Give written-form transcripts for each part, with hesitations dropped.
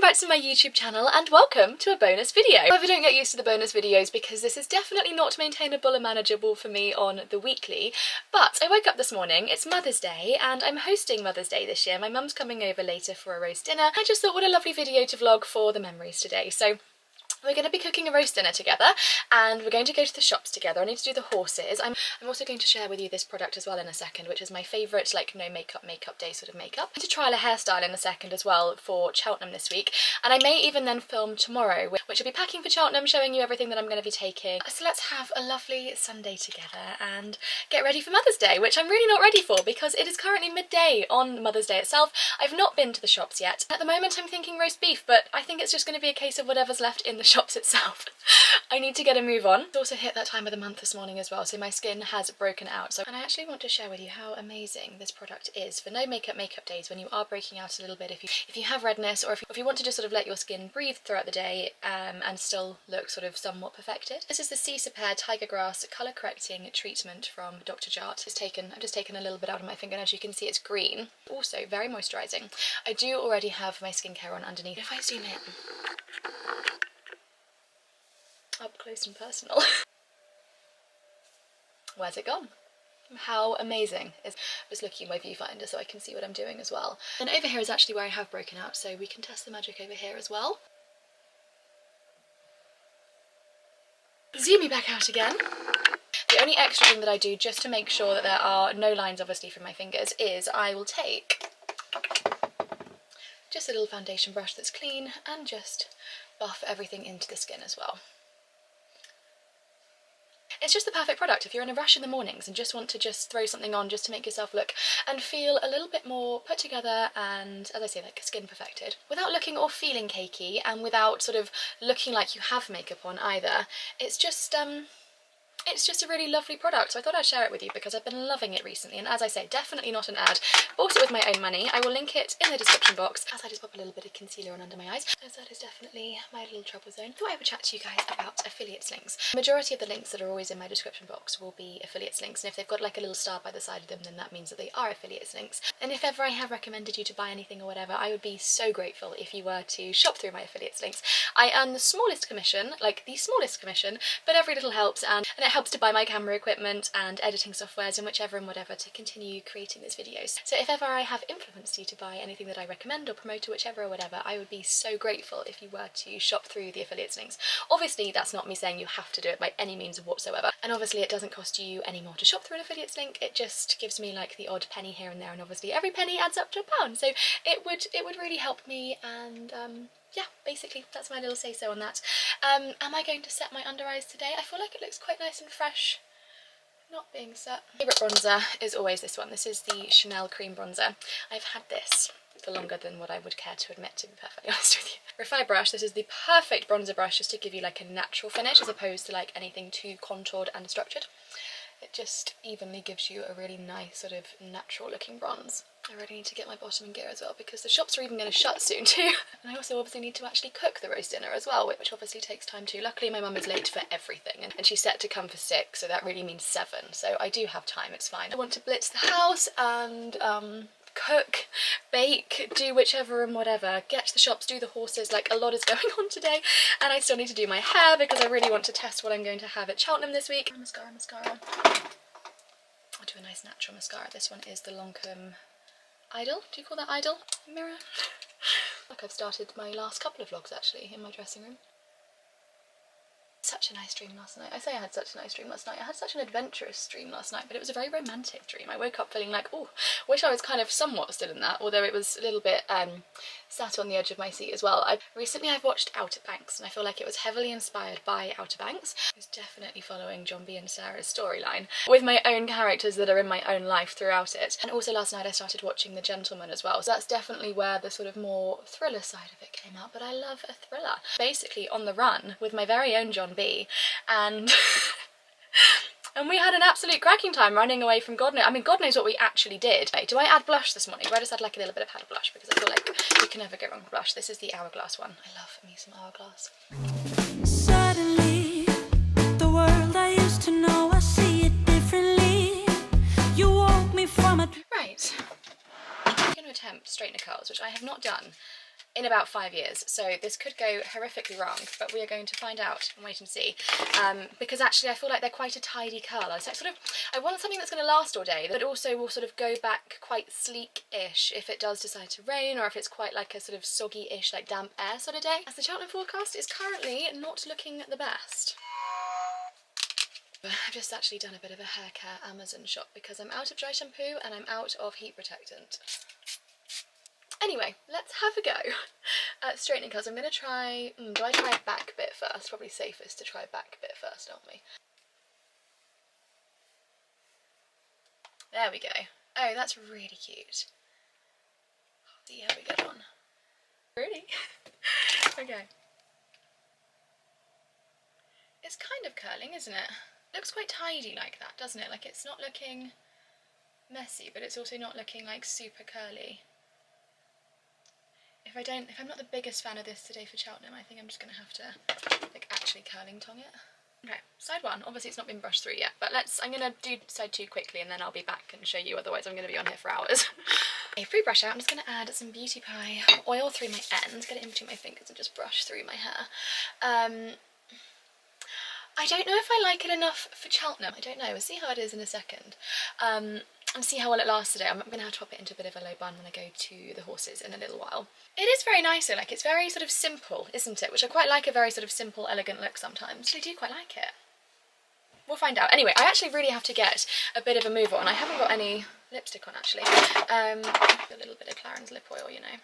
back to my YouTube channel and welcome to a bonus video. However, don't get used to the bonus videos because this is definitely not maintainable and manageable for me on the weekly. But I woke up this morning, it's Mother's Day, and I'm hosting Mother's Day this year. My mum's coming over later for a roast dinner. I just thought what a lovely video to vlog for the memories today. So we're going to be cooking a roast dinner together and we're going to go to the shops together. I need to do the horses. I'm also going to share with you this product as well in a second, which is my favourite like no makeup day sort of makeup. I need to trial a hairstyle in a second as well for Cheltenham this week, and I may even then film tomorrow, which will be packing for Cheltenham, showing you everything that I'm going to be taking. So let's have a lovely Sunday together and get ready for Mother's Day, which I'm really not ready for because it is currently midday on Mother's Day itself. I've not been to the shops yet. At the moment I'm thinking roast beef, but I think it's just going to be a case of whatever's left in the shops itself. I need to get a move on. It's also hit that time of the month this morning as well, so my skin has broken out. And I actually want to share with you how amazing this product is for no makeup days when you are breaking out a little bit, if you have redness, or if you want to just sort of let your skin breathe throughout the day and still look sort of somewhat perfected. This is the Sea Tiger Grass Colour Correcting Treatment from Dr. Jart. I've just taken a little bit out of my finger, and as you can see it's green. Also very moisturising. I do already have my skincare on underneath. If I zoom in up close and personal. Where's it gone? How amazing. I'm just looking at my viewfinder so I can see what I'm doing as well. And over here is actually where I have broken out, so we can test the magic over here as well. Zoom me back out again. The only extra thing that I do just to make sure that there are no lines obviously from my fingers is I will take just a little foundation brush that's clean and just buff everything into the skin as well. It's just the perfect product if you're in a rush in the mornings and just want to just throw something on just to make yourself look and feel a little bit more put together and, as I say, like skin perfected. Without looking or feeling cakey and without sort of looking like you have makeup on either. It's just a really lovely product, so I thought I'd share it with you because I've been loving it recently, and as I say, definitely not an ad. Bought it with my own money. I will link it in the description box as I just pop a little bit of concealer on under my eyes, as that is definitely my little trouble zone. I thought I would chat to you guys about affiliates links. The majority of the links that are always in my description box will be affiliates links, and if they've got like a little star by the side of them, then that means that they are affiliates links. And if ever I have recommended you to buy anything or whatever, I would be so grateful if you were to shop through my affiliates links. I earn the smallest commission, but every little helps, and it helps to buy my camera equipment and editing softwares and whichever and whatever to continue creating these videos. So if ever I have influenced you to buy anything that I recommend or promote or whichever or whatever, I would be so grateful if you were to shop through the affiliates links. Obviously that's not me saying you have to do it by any means whatsoever, and obviously it doesn't cost you any more to shop through an affiliates link. It just gives me like the odd penny here and there, and obviously every penny adds up to £1, so it would really help me. And yeah, basically that's my little say-so on that. Am I going to set my under eyes today? I feel like it looks quite nice and fresh not being set. My favourite bronzer is always this one. This is the Chanel Cream Bronzer. I've had this for longer than what I would care to admit, to be perfectly honest with you. For a brush, this is the perfect bronzer brush just to give you like a natural finish as opposed to like anything too contoured and structured. It just evenly gives you a really nice sort of natural looking bronze. I really need to get my bottom in gear as well because the shops are even going to shut soon too. And I also obviously need to actually cook the roast dinner as well, which obviously takes time too. Luckily my mum is late for everything and she's set to come for 6, so that really means 7. So I do have time, it's fine. I want to blitz the house and cook, bake, do whichever and whatever, get to the shops, do the horses, like a lot is going on today. And I still need to do my hair because I really want to test what I'm going to have at Cheltenham this week. Mascara. I'll do a nice natural mascara. This one is the Lancome Idol. Do you call that Idol? Mirror. Like I've started my last couple of vlogs actually in my dressing room. Such a nice dream last night. I say I had such a nice dream last night. I had such an adventurous dream last night, but it was a very romantic dream. I woke up feeling like, oh, wish I was kind of somewhat still in that, although it was a little bit sat on the edge of my seat as well. Recently I've watched Outer Banks, and I feel like it was heavily inspired by Outer Banks. It's definitely following John B and Sarah's storyline with my own characters that are in my own life throughout it. And also last night I started watching The Gentleman as well, so that's definitely where the sort of more thriller side of it came out, but I love a thriller. Basically on the run with my very own John B, and and we had an absolute cracking time running away from God knows what we actually did. Do I add blush this morning? Do I just add like a little bit of powder blush because I feel like you can never go wrong with blush. This is the Hourglass one. I love me some Hourglass. Suddenly, the world I used to know, I see it differently. You woke me from a... Right. I'm going to attempt straightener curls, which I have not done in about 5 years. So this could go horrifically wrong, but we are going to find out and wait and see. Because actually I feel like they're quite a tidy curl. I want something that's going to last all day, but also will sort of go back quite sleek-ish if it does decide to rain, or if it's quite like a sort of soggy-ish, like damp air sort of day. As the Cheltenham forecast is currently not looking the best. I've just actually done a bit of a hair care Amazon shop because I'm out of dry shampoo and I'm out of heat protectant. Anyway, let's have a go at straightening curls. I'm going to try, do I try back bit first? Probably safest to try back bit first, aren't we? There we go. Oh, that's really cute. See how we get on. Really? Okay. It's kind of curling, isn't it? Looks quite tidy like that, doesn't it? Like it's not looking messy, but it's also not looking like super curly. If I'm not the biggest fan of this today for Cheltenham, I think I'm just going to have to like actually curling tong it. Okay, side one. Obviously it's not been brushed through yet, but I'm going to do side two quickly and then I'll be back and show you, otherwise I'm going to be on here for hours. Okay, pre-brush out, I'm just going to add some Beauty Pie oil through my ends, get it in between my fingers and just brush through my hair. I don't know if I like it enough for Cheltenham. I don't know. We'll see how it is in a second. And see how well it lasts today. I'm going to have to pop it into a bit of a low bun when I go to the horses in a little while. It is very nice though. Like, it's very sort of simple, isn't it? Which I quite like, a very sort of simple, elegant look sometimes. I do quite like it. We'll find out. Anyway, I actually really have to get a bit of a move on. I haven't got any lipstick on actually. A little bit of Clarins lip oil, you know.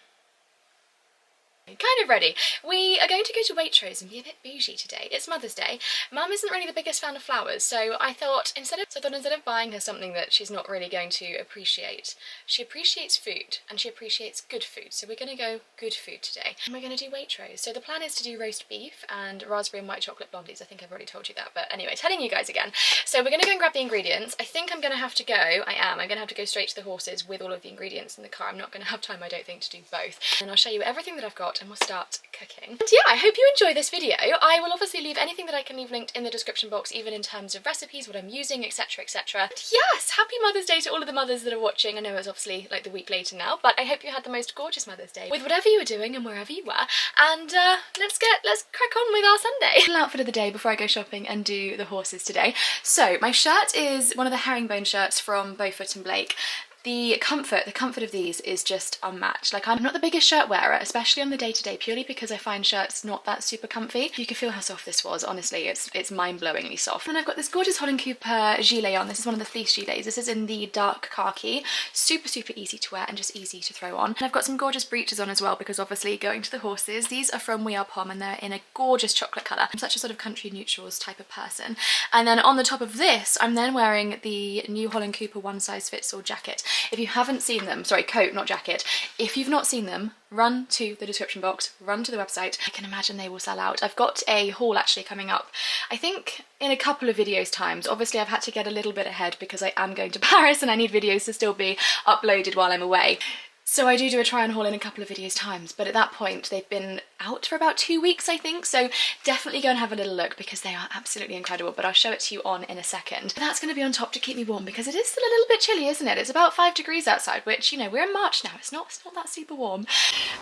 Kind of ready. We are going to go to Waitrose and be a bit bougie today. It's Mother's Day. Mum isn't really the biggest fan of flowers, so I thought instead of buying her something that she's not really going to appreciate, she appreciates food and she appreciates good food. So we're going to go good food today. And we're going to do Waitrose. So the plan is to do roast beef and raspberry and white chocolate blondies. I think I've already told you that, but anyway, telling you guys again. So we're going to go and grab the ingredients. I think I'm going to have to go, I'm going to have to go straight to the horses with all of the ingredients in the car. I'm not going to have time, I don't think, to do both. And I'll show you everything that I've got and we'll start cooking. And yeah, I hope you enjoy this video. I will obviously leave anything that I can leave linked in the description box, even in terms of recipes, what I'm using, etc, etc. And yes, happy Mother's Day to all of the mothers that are watching. I know it's obviously like the week later now, but I hope you had the most gorgeous Mother's Day with whatever you were doing and wherever you were. And let's crack on with our Sunday. Little outfit of the day before I go shopping and do the horses today. So my shirt is one of the herringbone shirts from Beaufort and Blake. The comfort of these is just unmatched. Like, I'm not the biggest shirt wearer, especially on the day-to-day, purely because I find shirts not that super comfy. You can feel how soft this was, honestly, it's mind-blowingly soft. And I've got this gorgeous Holland Cooper gilet on. This is one of the fleece gilets. This is in the dark khaki. Super, super easy to wear and just easy to throw on. And I've got some gorgeous breeches on as well, because obviously going to the horses. These are from We Are Pom and they're in a gorgeous chocolate colour. I'm such a sort of country neutrals type of person. And then on the top of this, I'm then wearing the new Holland Cooper one-size-fits-all jacket. If you haven't seen them, sorry, coat, not jacket. If you've not seen them, run to the description box, run to the website. I can imagine they will sell out. I've got a haul actually coming up, I think in a couple of videos times. Obviously I've had to get a little bit ahead because I am going to Paris and I need videos to still be uploaded while I'm away. So I do a try and haul in a couple of videos times, but at that point they've been out for about 2 weeks, I think, so definitely go and have a little look because they are absolutely incredible, but I'll show it to you on in a second. But that's going to be on top to keep me warm because it is still a little bit chilly, isn't it? It's about 5 degrees outside, which, you know, we're in March now, it's not that super warm.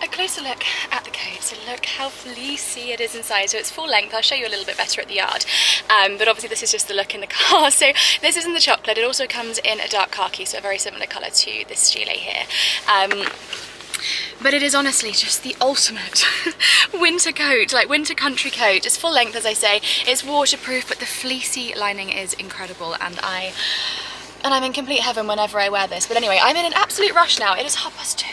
A closer look at the coat, so look how fleecy it is inside. So it's full length, I'll show you a little bit better at the yard, but obviously this is just the look in the car. So this is in the chocolate, it also comes in a dark khaki, so a very similar colour to this gilet here. But it is honestly just the ultimate winter coat, like winter country coat. It's full length, as I say, it's waterproof, but the fleecy lining is incredible, and I'm in complete heaven whenever I wear this. But anyway, I'm in an absolute rush now. It is 2:30.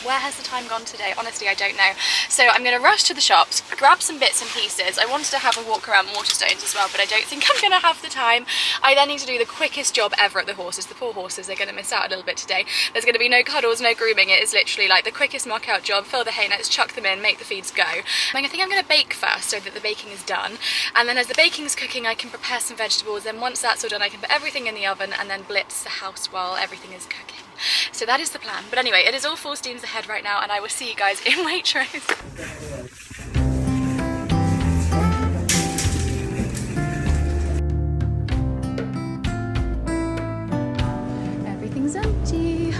Where has the time gone today? Honestly, I don't know. So I'm going to rush to the shops, grab some bits and pieces. I wanted to have a walk around Waterstones as well, but I don't think I'm going to have the time. I then need to do the quickest job ever at the horses. The poor horses, they're going to miss out a little bit today. There's going to be no cuddles, no grooming. It is literally like the quickest mock-out job. Fill the hay nets, chuck them in, make the feeds go. I think I'm going to bake first so that the baking is done. And then as the baking's cooking, I can prepare some vegetables. Then once that's all done, I can put everything in the oven and then blitz the house while everything is cooking. So that is the plan. But anyway, it is all full steams ahead right now, and I will see you guys in Waitrose. Everything's empty.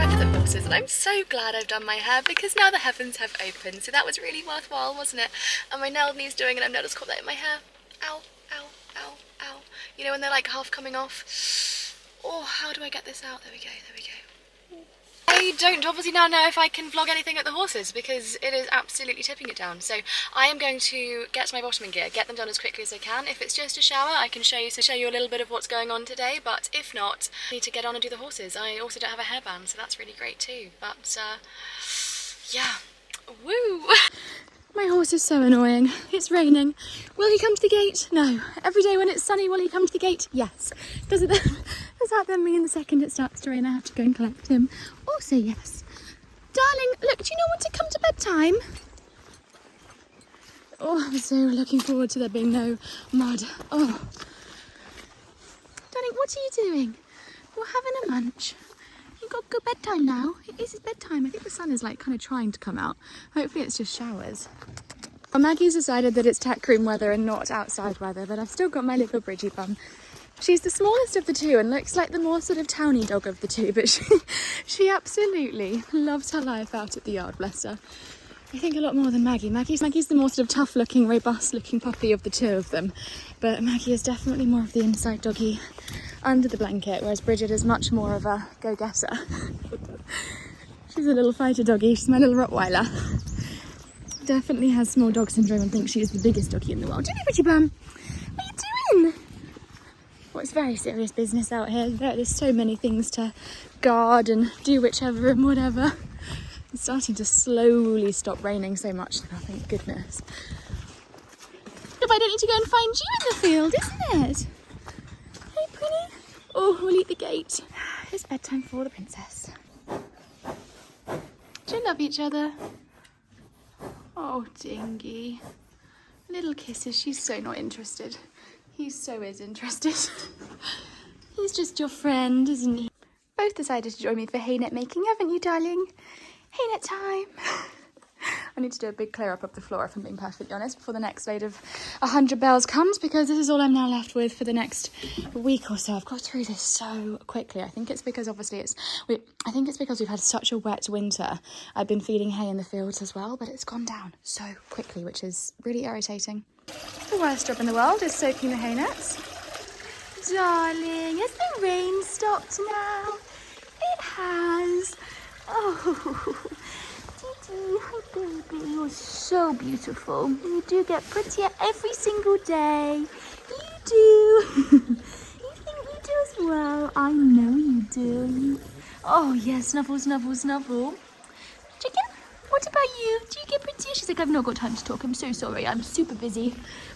back at the horses, and I'm so glad I've done my hair because now the heavens have opened. So that was really worthwhile, wasn't it? And my nail needs doing, and I've noticed caught that in my hair. Ow, ow, ow, ow. You know when they're like half coming off? Oh, how do I get this out? There we go, there we go. I don't obviously now know if I can vlog anything at the horses because it is absolutely tipping it down. So I am going to get my bottoming gear, get them done as quickly as I can. If it's just a shower, I can show you a little bit of what's going on today. But if not, I need to get on and do the horses. I also don't have a hairband, so that's really great too. But yeah, woo! My horse is so annoying. It's raining. Will he come to the gate? No. Every day when it's sunny, will he come to the gate? Yes. Does that then mean the second it starts to rain I have to go and collect him? Also yes. Darling, look, do you not want to come to bedtime? Oh, I'm so looking forward to there being no mud. Oh. Darling, what are you doing? You're having a munch. You've got good bedtime now. It is bedtime. I think the sun is like kind of trying to come out. Hopefully it's just showers. Well, Maggie's decided that it's tack room weather and not outside weather, but I've still got my little Bridgie bum. She's the smallest of the two and looks like the more sort of towny dog of the two, but she absolutely loves her life out at the yard, bless her. I think a lot more than Maggie. Maggie's the more sort of tough looking, robust looking puppy of the two of them, but Maggie is definitely more of the inside doggy under the blanket, whereas Bridget is much more of a go-getter. She's a little fighter doggy. She's my little Rottweiler. Definitely has small dog syndrome and thinks she is the biggest doggy in the world. Do you know, Bridgie bum? What are you doing? Well, it's very serious business out here. There's so many things to guard and do whichever and whatever. It's starting to slowly stop raining so much now, thank goodness. But I don't need to go and find you in the field, isn't it? Hey, pretty. Oh, we'll eat the gate. It's bedtime for the princess. Do you love each other? Oh, Dingy. Little kisses. She's so not interested. He so is interested. He's just your friend, isn't he? Both decided to join me for haynet making, haven't you, darling? Haynet time. I need to do a big clear up of the floor, if I'm being perfectly honest, before the next load of 100 bells comes, because this is all I'm now left with for the next week or so. I've got through this so quickly. I think it's because obviously we've had such a wet winter. I've been feeding hay in the fields as well, but it's gone down so quickly, which is really irritating. The worst job in the world is soaking the hay nets. Darling, has the rain stopped now? It has. Oh, hi baby, you're so beautiful. You do get prettier every single day. You do. You think you do as well. I know you do. Oh yes, snuggle, snuggle, snuggle. Chicken, what about you? Do you get prettier? She's like, I've not got time to talk. I'm so sorry. I'm super busy.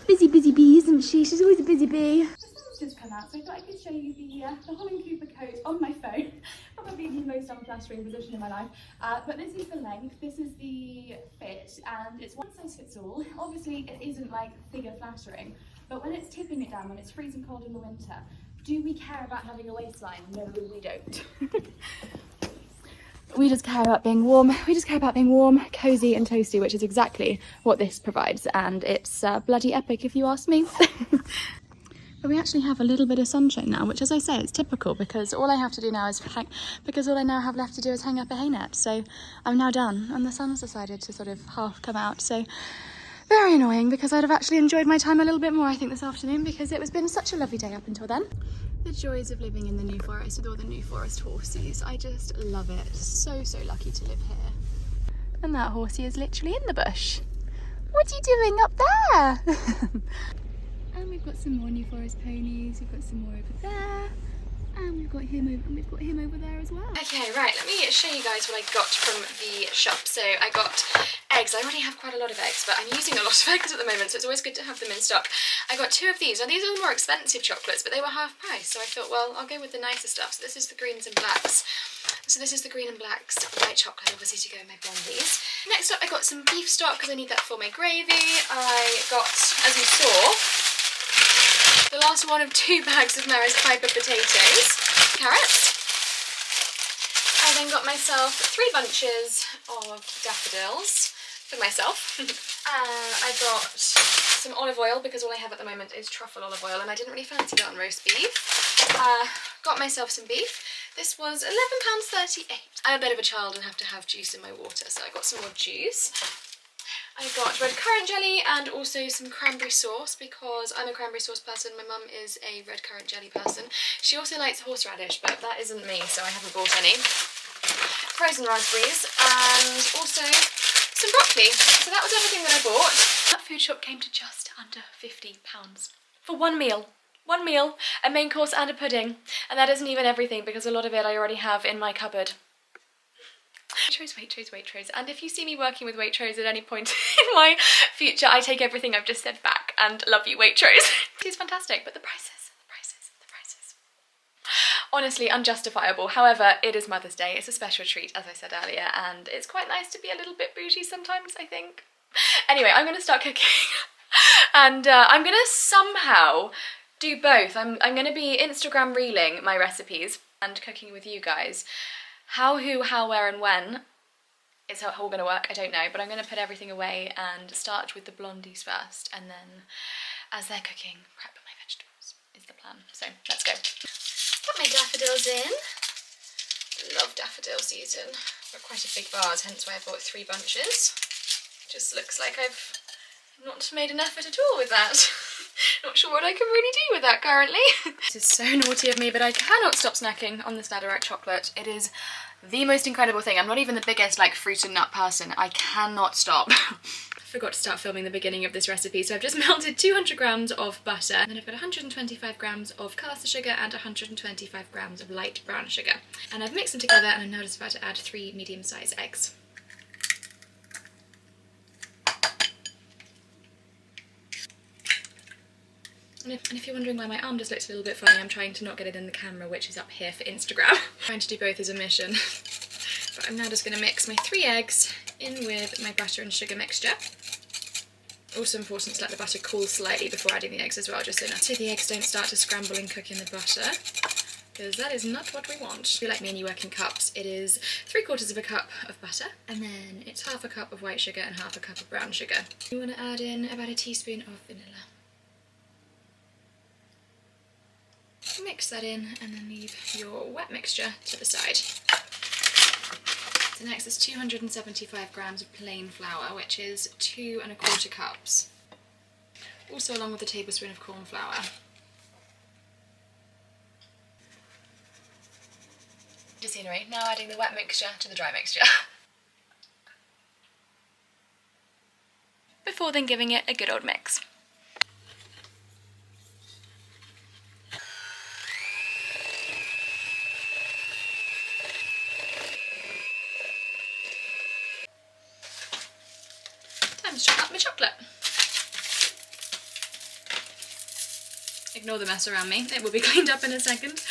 Busy bee, isn't she? She's always a busy bee. Just come out, so I thought I could show you the Holland Cooper coat on my phone. Probably the most unflattering position in my life. But this is the length, this is the fit, and it's one size fits all. Obviously, it isn't like figure flattering, but when it's tipping it down, when it's freezing cold in the winter, do we care about having a waistline? No, we don't. We just care about being warm. We just care about being warm, cozy, and toasty, which is exactly what this provides, and it's bloody epic if you ask me. But we actually have a little bit of sunshine now, which, as I say, it's typical because all I have to do now is all I now have left to do is hang up a hay net. So I'm now done, and the sun's decided to sort of half come out. So very annoying because I'd have actually enjoyed my time a little bit more, I think, this afternoon because it has been such a lovely day up until then. The joys of living in the New Forest with all the New Forest horses. I just love it. So lucky to live here. And that horsey is literally in the bush. What are you doing up there? And we've got some more New Forest ponies, we've got some more over there, and we've got him over there as well. Okay, right, let me show you guys what I got from the shop. So I got eggs. I already have quite a lot of eggs, but I'm using a lot of eggs at the moment, so it's always good to have them in stock. I got 2 of these. Now these are the more expensive chocolates, but they were half price, so I thought, well, I'll go with the nicer stuff. So this is the greens and blacks. So this is the green and blacks white chocolate, obviously, to go in my blondies. Next up, I got some beef stock because I need that for my gravy. I got, as you saw, the last one of 2 bags of Maris Piper potatoes, carrots. I then got myself 3 bunches of daffodils for myself. I got some olive oil because all I have at the moment is truffle olive oil and I didn't really fancy that on roast beef. Got myself some beef. This was £11.38. I'm a bit of a child and have to have juice in my water, so I got some more juice. I got red currant jelly and also some cranberry sauce because I'm a cranberry sauce person. My mum is a red currant jelly person. She also likes horseradish, but that isn't me, so I haven't bought any. Frozen raspberries and also some broccoli. So that was everything that I bought. That food shop came to just under £50 for one meal. One meal, a main course and a pudding. And that isn't even everything because a lot of it I already have in my cupboard. Waitrose, Waitrose, Waitrose. And if you see me working with Waitrose at any point in my future, I take everything I've just said back and love you, Waitrose. It's fantastic, but the prices. Honestly, unjustifiable. However, it is Mother's Day. It's a special treat, as I said earlier, and it's quite nice to be a little bit bougie sometimes, I think. Anyway, I'm going to start cooking, and I'm going to somehow do both. I'm going to be Instagram reeling my recipes and cooking with you guys. How, who, how, where, and when is how all going to work, I don't know, but I'm going to put everything away and start with the blondies first, and then, as they're cooking, prep my vegetables is the plan. So, let's go. Put my daffodils in. I love daffodil season. Got quite a big vase, hence why I bought 3 bunches. Just looks like I've not made an effort at all with that. Not sure what I can really do with that currently. This is so naughty of me, but I cannot stop snacking on this Ladderite chocolate. It is the most incredible thing. I'm not even the biggest like fruit and nut person. I cannot stop. I forgot to start filming the beginning of this recipe, so I've just melted 200 grams of butter, and then I've got 125 grams of caster sugar and 125 grams of light brown sugar. And I've mixed them together, and I'm now just about to add 3 medium-sized eggs. And if you're wondering why my arm just looks a little bit funny, I'm trying to not get it in the camera, which is up here for Instagram. Trying to do both is a mission. But I'm now just going to mix my 3 eggs in with my butter and sugar mixture. Also important to let the butter cool slightly before adding the eggs as well, just so the eggs don't start to scramble and cook in the butter, because that is not what we want. If you're like me and you work in cups, it is 3/4 of a cup of butter, and then it's half a cup of white sugar and half a cup of brown sugar. You want to add in about a teaspoon of vanilla. Mix that in and then leave your wet mixture to the side. So next is 275 grams of plain flour, which is 2 1/4 cups. Also along with a tablespoon of corn flour. The scenery. Now adding the wet mixture to the dry mixture. Before then giving it a good old mix. Time to chop up my chocolate. Ignore the mess around me, it will be cleaned up in a second.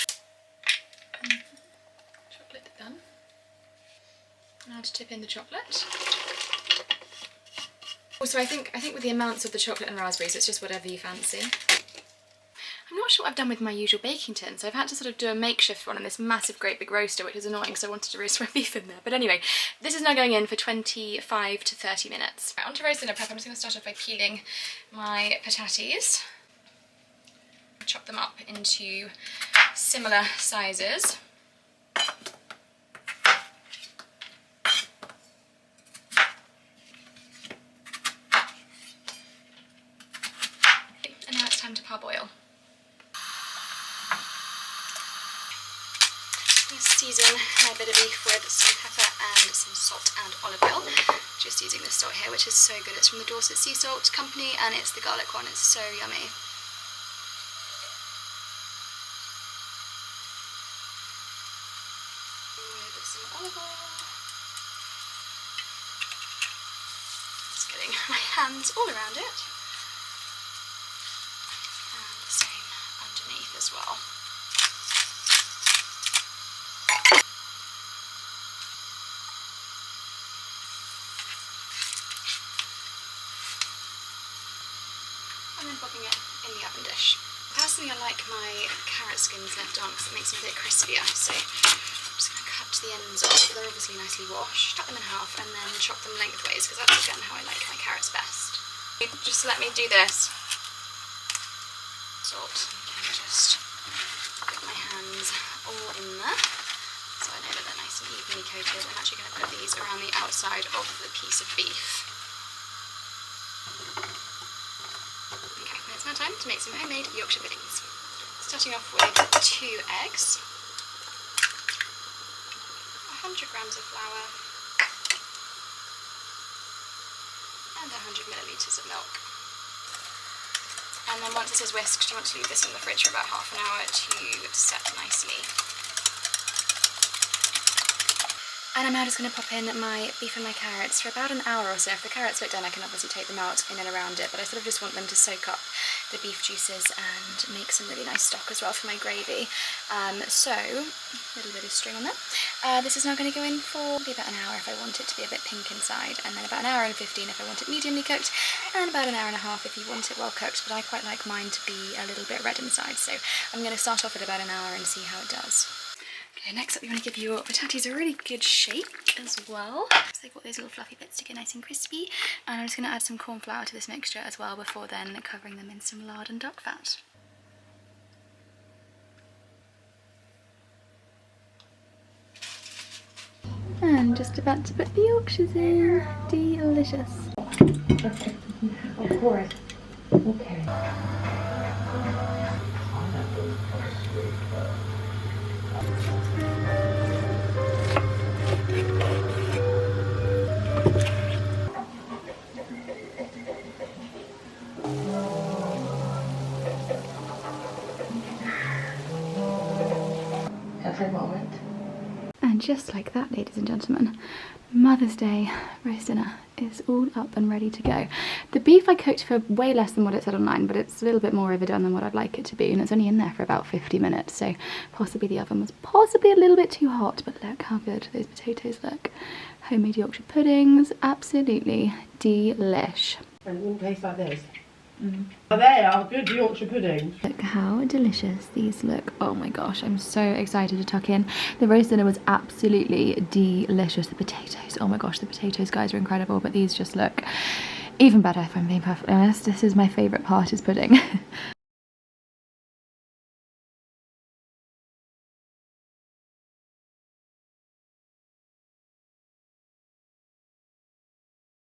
Chocolate done. Now to tip in the chocolate. Also I think with the amounts of the chocolate and raspberries, it's just whatever you fancy. I'm not sure what I've done with my usual baking tin, so I've had to sort of do a makeshift one in this massive great big roaster, which is annoying because I wanted to roast my beef in there. But anyway, this is now going in for 25 to 30 minutes. Right, on to roast dinner prep. I'm just going to start off by peeling my patates. Chop them up into similar sizes. And now it's time to parboil. Season my bit of beef with some pepper and some salt and olive oil. Just using this salt here, which is so good. It's from the Dorset Sea Salt Company and it's the garlic one. It's so yummy. With some olive oil. Just getting my hands all around it. And the same underneath as well. And then popping it in the oven dish. Personally, I like my carrot skins left on because it makes them a bit crispier, so I'm just going to cut the ends off. They're obviously nicely washed. Cut them in half and then chop them lengthways because that's again how I like my carrots best. Just let me do this. Salt. And just get my hands all in there. evenly coated. I'm actually going to put these around the outside of the piece of beef. Okay, it's now time to make some homemade Yorkshire puddings. Starting off with 2 eggs, 100 grams of flour, and 100 millilitres of milk. And then once this is whisked, you want to leave this in the fridge for about half an hour to set nicely. And I'm now just going to pop in my beef and my carrots for about an hour or so. If the carrots look done, I can obviously take them out in and around it, but I sort of just want them to soak up the beef juices and make some really nice stock as well for my gravy. So, a little bit of string on there. This is now going to go in for maybe about an hour if I want it to be a bit pink inside, and then about an hour and 15 if I want it mediumly cooked, and about an hour and a half if you want it well cooked, but I quite like mine to be a little bit red inside, so I'm going to start off at about an hour and see how it does. Okay, next up you want to give your pataties a really good shake as well, so they've got those little fluffy bits to get nice and crispy. And I'm just going to add some corn flour to this mixture as well before then covering them in some lard and duck fat. And just about to put the Yorkshires in. Delicious. Of course. Okay. Every moment. And just like that, ladies and gentlemen, Mother's Day roast dinner is all up and ready to go. The beef I cooked for way less than what it said online, but it's a little bit more overdone than what I'd like it to be, and it's only in there for about 50 minutes, so possibly the oven was possibly a little bit too hot, but look how good those potatoes look. Homemade Yorkshire puddings, absolutely delish. And it wouldn't taste like this. They are good Yorkshire puddings. Look how delicious these look. Oh my gosh, I'm so excited to tuck in. The roast dinner was absolutely delicious. The potatoes, oh my gosh, the potatoes, guys, are incredible, but these just look even better if I'm being perfectly honest. This is my favourite part, is pudding.